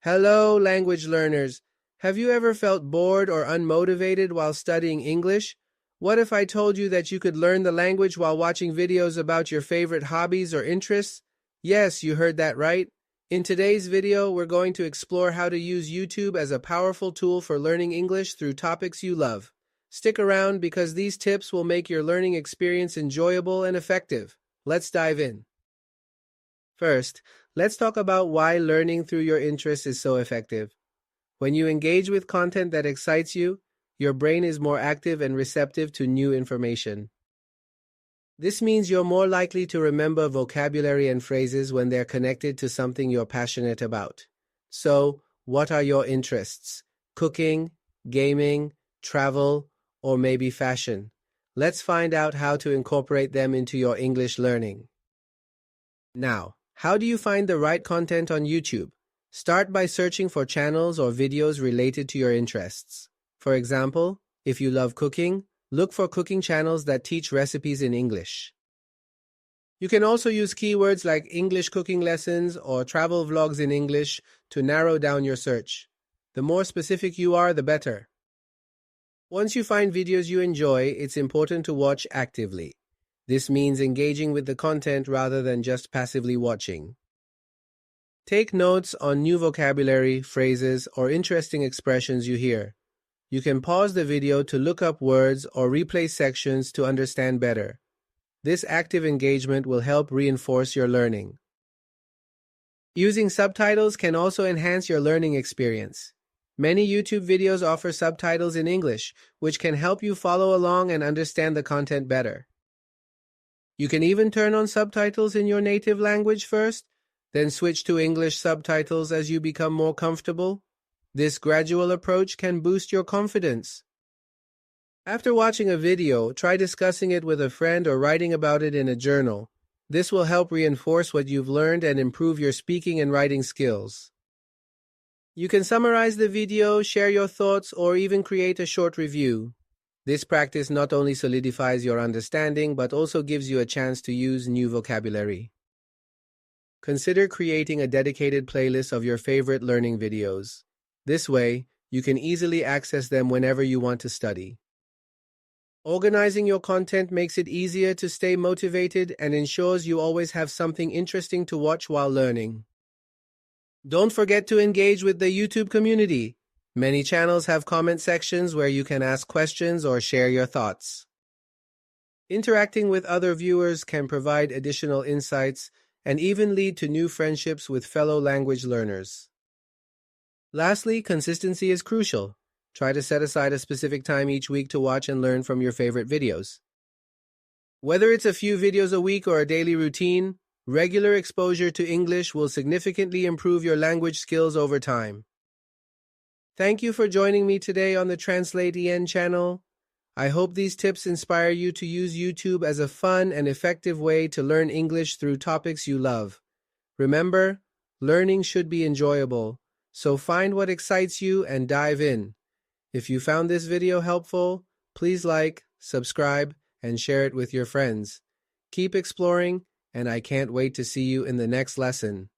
Hello, language learners. Have you ever felt bored or unmotivated while studying English? What if I told you that you could learn the language while watching videos about your favorite hobbies or interests? Yes, you heard that right. In today's video, we're going to explore how to use YouTube as a powerful tool for learning English through topics you love. Stick around because these tips will make your learning experience enjoyable and effective. Let's dive in. First, let's talk about why learning through your interests is so effective. When you engage with content that excites you, your brain is more active and receptive to new information. This means you're more likely to remember vocabulary and phrases when they're connected to something you're passionate about. So, what are your interests? Cooking, gaming, travel, or maybe fashion? Let's find out how to incorporate them into your English learning. Now, how do you find the right content on YouTube? Start by searching for channels or videos related to your interests. For example, if you love cooking, look for cooking channels that teach recipes in English. You can also use keywords like English cooking lessons or travel vlogs in English to narrow down your search. The more specific you are, the better. Once you find videos you enjoy, it's important to watch actively. This means engaging with the content rather than just passively watching. Take notes on new vocabulary, phrases, or interesting expressions you hear. You can pause the video to look up words or replay sections to understand better. This active engagement will help reinforce your learning. Using subtitles can also enhance your learning experience. Many YouTube videos offer subtitles in English, which can help you follow along and understand the content better. You can even turn on subtitles in your native language first, then switch to English subtitles as you become more comfortable. This gradual approach can boost your confidence. After watching a video, try discussing it with a friend or writing about it in a journal. This will help reinforce what you've learned and improve your speaking and writing skills. You can summarize the video, share your thoughts, or even create a short review. This practice not only solidifies your understanding, but also gives you a chance to use new vocabulary. Consider creating a dedicated playlist of your favorite learning videos. This way, you can easily access them whenever you want to study. Organizing your content makes it easier to stay motivated and ensures you always have something interesting to watch while learning. Don't forget to engage with the YouTube community. Many channels have comment sections where you can ask questions or share your thoughts. Interacting with other viewers can provide additional insights and even lead to new friendships with fellow language learners. Lastly, consistency is crucial. Try to set aside a specific time each week to watch and learn from your favorite videos. Whether it's a few videos a week or a daily routine, regular exposure to English will significantly improve your language skills over time. Thank you for joining me today on the TranslateEN channel. I hope these tips inspire you to use YouTube as a fun and effective way to learn English through topics you love. Remember, learning should be enjoyable, so find what excites you and dive in. If you found this video helpful, please like, subscribe, and share it with your friends. Keep exploring, and I can't wait to see you in the next lesson.